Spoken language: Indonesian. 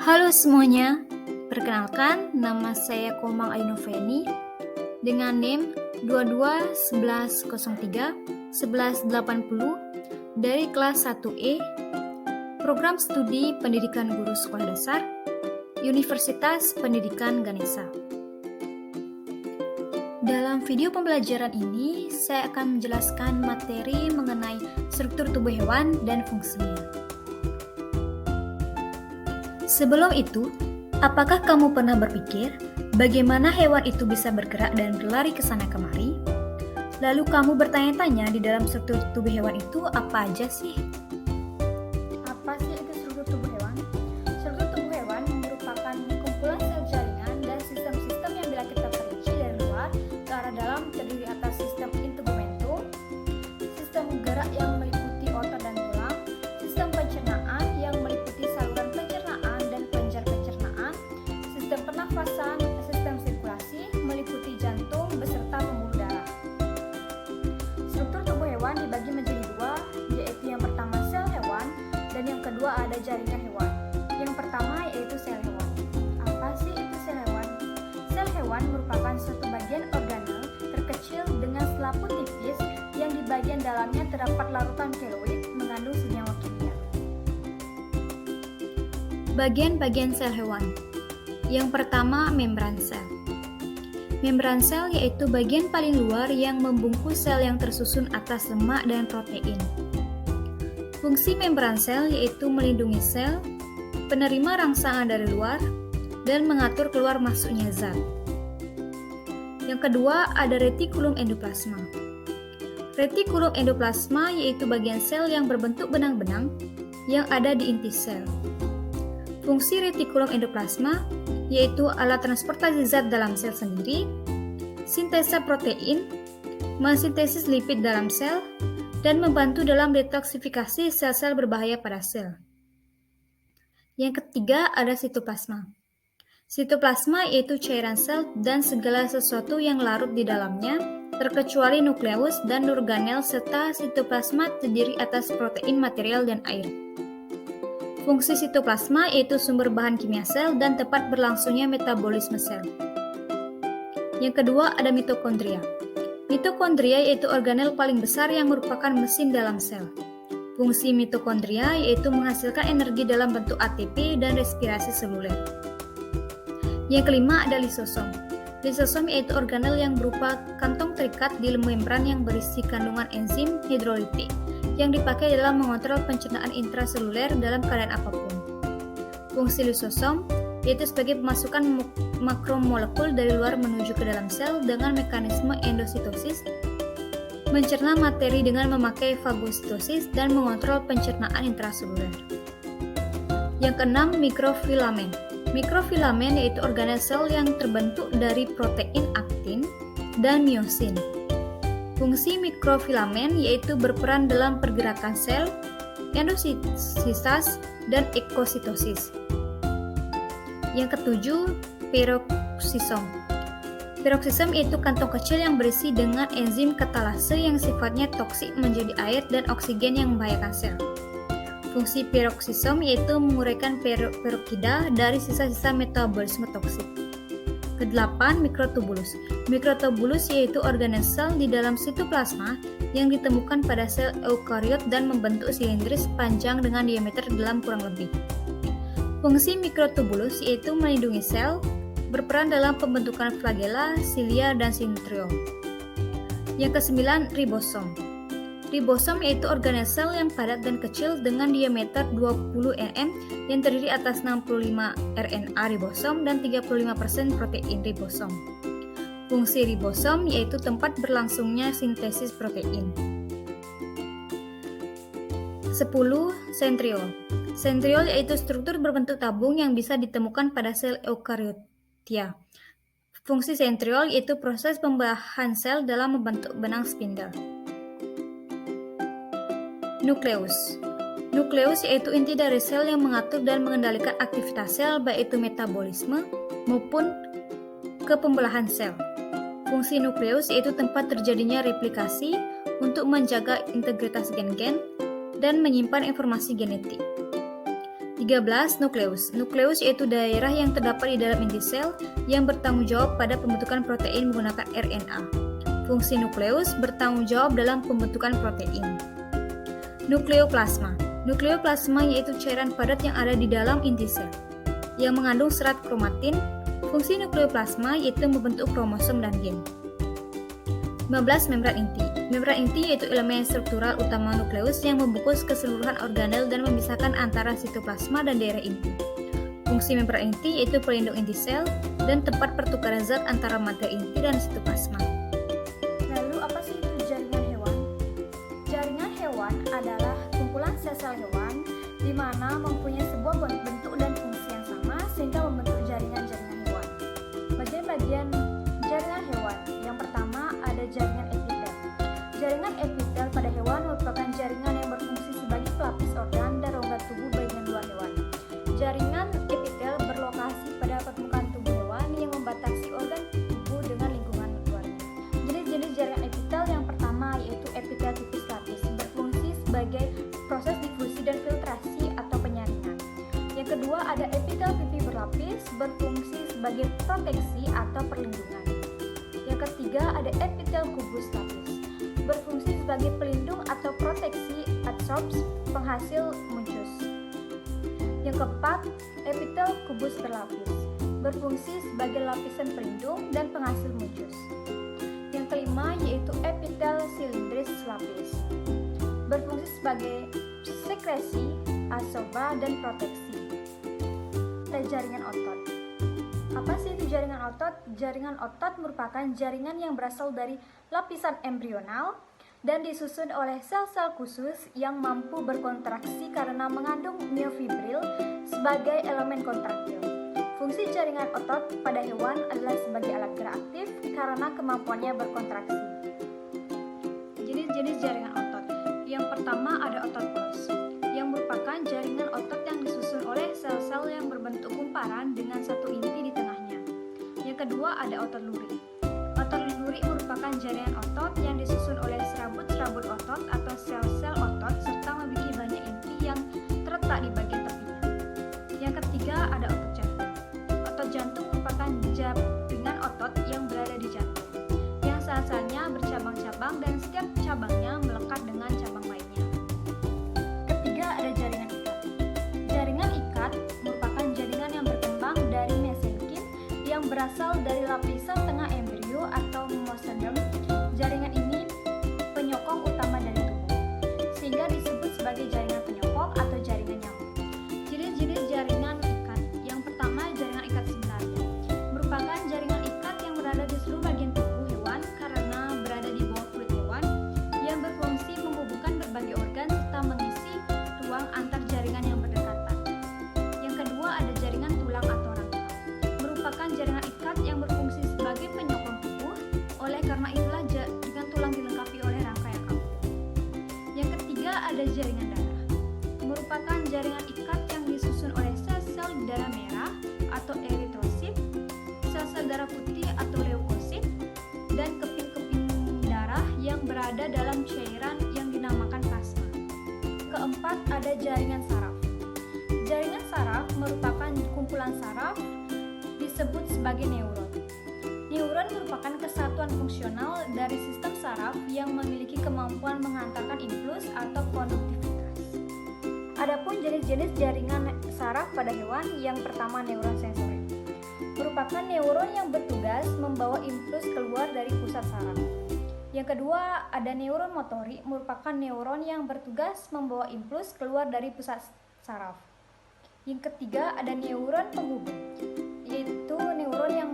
Halo semuanya, perkenalkan nama saya Komang Ainoveni dengan NIM 221103-1180 dari kelas 1E Program Studi Pendidikan Guru Sekolah Dasar Universitas Pendidikan Ganesha. Dalam video pembelajaran ini, saya akan menjelaskan materi mengenai struktur tubuh hewan dan fungsinya. Sebelum itu, apakah kamu pernah berpikir bagaimana hewan itu bisa bergerak dan berlari ke sana kemari? Lalu kamu bertanya-tanya di dalam struktur tubuh hewan itu apa aja sih? Apa sih itu struktur tubuh hewan? Struktur tubuh hewan merupakan kumpulan sel jaringan dan sistem-sistem yang bila kita perinci dari luar ke arah dalam terdiri atas sistem integumentum, sistem gerak yang meliputi otot dan tulang, sistem pencernaan yang meliputi saluran pencernaan dan kelenjar pencernaan, sistem pernafasan, sistem sirkulasi meliputi jantung beserta pembuluh darah. Struktur tubuh hewan dibagi menjadi dua, yaitu yang pertama sel hewan dan yang kedua ada jaringan hewan. Yang pertama yaitu sel hewan. Apa sih itu sel hewan? Sel hewan merupakan suatu bagian organel terkecil dengan selaput tipis yang di bagian dalamnya terdapat larutan keloid mengandung senyawa kimia. Bagian-bagian sel hewan. Yang pertama, membran sel. Membran sel yaitu bagian paling luar yang membungkus sel yang tersusun atas lemak dan protein. Fungsi membran sel yaitu melindungi sel, penerima rangsangan dari luar, dan mengatur keluar masuknya zat. Yang kedua, ada retikulum endoplasma. Retikulum endoplasma yaitu bagian sel yang berbentuk benang-benang yang ada di inti sel. Fungsi retikulum endoplasma yaitu alat transportasi zat dalam sel sendiri, sintesa protein, mensintesis lipid dalam sel, dan membantu dalam detoksifikasi sel-sel berbahaya pada sel. Yang ketiga ada sitoplasma. Sitoplasma yaitu cairan sel dan segala sesuatu yang larut di dalamnya, terkecuali nukleus dan organel serta sitoplasma terdiri atas protein, material, dan air. Fungsi sitoplasma yaitu sumber bahan kimia sel dan tempat berlangsungnya metabolisme sel. Yang kedua ada mitokondria. Mitokondria yaitu organel paling besar yang merupakan mesin dalam sel. Fungsi mitokondria yaitu menghasilkan energi dalam bentuk ATP dan respirasi seluler. Yang kelima ada lisosom. Lisosom yaitu organel yang berupa kantong terikat di membran yang berisi kandungan enzim hidrolitik yang dipakai dalam mengontrol pencernaan intraseluler dalam keadaan apapun. Fungsi lisosom yaitu sebagai pemasukan makromolekul dari luar menuju ke dalam sel dengan mekanisme endositosis, mencerna materi dengan memakai fagositosis, dan mengontrol pencernaan intraseluler. Yang keenam, mikrofilamen. Mikrofilamen yaitu organel sel yang terbentuk dari protein aktin dan miosin. Fungsi mikrofilamen yaitu berperan dalam pergerakan sel, endosisas, dan ekositosis. Yang ketujuh, peroksisom. Peroksisom yaitu kantong kecil yang berisi dengan enzim katalase yang sifatnya toksik menjadi air dan oksigen yang membahayakan sel. Fungsi peroksisom yaitu menguraikan peroksida dari sisa-sisa metabolisme toksik. Kedelapan, mikrotubulus. Mikrotubulus yaitu organel sel di dalam sitoplasma yang ditemukan pada sel eukariot dan membentuk silindris panjang dengan diameter dalam kurang lebih. Fungsi mikrotubulus yaitu melindungi sel, berperan dalam pembentukan flagella, silia, dan centriole. Yang kesembilan, ribosom. Ribosom yaitu organel sel yang padat dan kecil dengan diameter 20 nm yang terdiri atas 65 RNA ribosom dan 35% protein ribosom. Fungsi ribosom yaitu tempat berlangsungnya sintesis protein. 10. Centriole. Centriole yaitu struktur berbentuk tabung yang bisa ditemukan pada sel eukaryotia. Fungsi centriole yaitu proses pembelahan sel dalam membentuk benang spindle. Nukleus. Nukleus yaitu inti dari sel yang mengatur dan mengendalikan aktivitas sel baik itu metabolisme maupun kepembelahan sel. Fungsi nukleus yaitu tempat terjadinya replikasi untuk menjaga integritas gen-gen dan menyimpan informasi genetik. 13. 13. Nukleus. Nukleus yaitu daerah yang terdapat di dalam inti sel yang bertanggung jawab pada pembentukan protein menggunakan RNA. Fungsi nukleus bertanggung jawab dalam pembentukan protein. Nukleoplasma. Nukleoplasma yaitu cairan padat yang ada di dalam inti sel yang mengandung serat kromatin. Fungsi nukleoplasma yaitu membentuk kromosom dan gen. 15. Membran inti. Membran inti yaitu elemen struktural utama nukleus yang membungkus keseluruhan organel dan memisahkan antara sitoplasma dan daerah inti. Fungsi membran inti yaitu pelindung inti sel dan tempat pertukaran zat antara materi inti dan sitoplasma. Lalu apa sih itu jaringan hewan? Jaringan hewan adalah kumpulan sel-sel hewan di mana mempunyai sebuah bentuk dan fungsi yang sama sehingga membentuk jaringan-jaringan hewan. Bagian-bagian jaringan hewan. Yang pertama ada jaringan epitel. Jaringan epitel pada hewan merupakan jaringan yang berfungsi sebagai pelapis organ dan rongga tubuh bagian luar hewan. Jaringan epitel berlokasi pada permukaan tubuh hewan yang membatasi organ tubuh dengan lingkungan luarnya. Jenis-jenis jaringan epitel yang pertama yaitu epitel tipis lapis, berfungsi sebagai proses difusi dan filtrasi atau penyaringan. Yang kedua ada epitel pipi berlapis, berfungsi sebagai proteksi atau perlindungan. Yang ketiga ada epitel kubus lapis, berfungsi sebagai pelindung atau proteksi adsorbs penghasil mucus. Yang keempat, epitel kubus berlapis, berfungsi sebagai lapisan pelindung dan penghasil mucus. Yang kelima yaitu epitel silindris lapis, berfungsi sebagai sekresi, adsorba, dan proteksi. Ada jaringan otot. Apa sih itu jaringan otot? Jaringan otot merupakan jaringan yang berasal dari lapisan embrional dan disusun oleh sel-sel khusus yang mampu berkontraksi karena mengandung miofibril sebagai elemen kontraktil. Fungsi jaringan otot pada hewan adalah sebagai alat gerak aktif karena kemampuannya berkontraksi. Jenis-jenis jaringan otot. Yang pertama ada otot polos, yang merupakan jaringan otot yang disusun oleh sel-sel yang berbentuk kumparan dengan satu inti di tengahnya. Yang kedua ada otot lurik. Otot lurik merupakan jaringan otot yang disusun oleh serabut-serabut otot atau sel-sel otot serta memiliki banyak inti yang terletak di bagian tepinya. Yang ketiga ada otot jantung. Otot jantung merupakan jaringan otot yang berada di jantung, yang asalnya bercabang-cabang dan setiap cabangnya melekat dengan cabang lainnya. Ketiga ada jaringan ikat. Jaringan ikat merupakan jaringan yang berkembang dari mesenkim yang berasal dari lapisan tengah embrio atau mesoderm. Jaringan ini penyokong utama dari tubuh, sehingga disebut sebagai jaringan penyokong atau jaringan nyamuk. Jenis-jenis jaringan ikat. Yang pertama jaringan ikat sebenarnya, merupakan jaringan ikat yang berada di seluruh bagian tubuh hewan karena berada di bawah kulit hewan, yang berfungsi menghubungkan berbagai organ serta mengisi ruang antar jaringan yang berdekatan. Yang kedua ada jaringan tulang atau rangka, merupakan jaringan ikat yang berfungsi sebagai penyokong tubuh, oleh karena itulah jaringan tulang dilengkapi oleh rangka yang ampuh. Yang ketiga ada jaringan darah, merupakan jaringan ikat yang disusun oleh sel-sel darah merah atau eritrosit, sel-sel darah putih atau leukosit, dan keping-keping darah yang berada dalam cairan yang dinamakan plasma. Keempat ada jaringan saraf. Jaringan saraf merupakan kumpulan saraf disebut sebagai neuron. Neuron merupakan kesatuan fungsional dari sistem saraf yang memiliki kemampuan menghantarkan impuls atau konduktivitas. Adapun jenis-jenis jaringan saraf pada hewan, yang pertama neuron sensori, merupakan neuron yang bertugas membawa impuls keluar dari pusat saraf. Yang kedua ada neuron motorik, merupakan neuron yang bertugas membawa impuls keluar dari pusat saraf. Yang ketiga ada neuron penghubung, yaitu neuron yang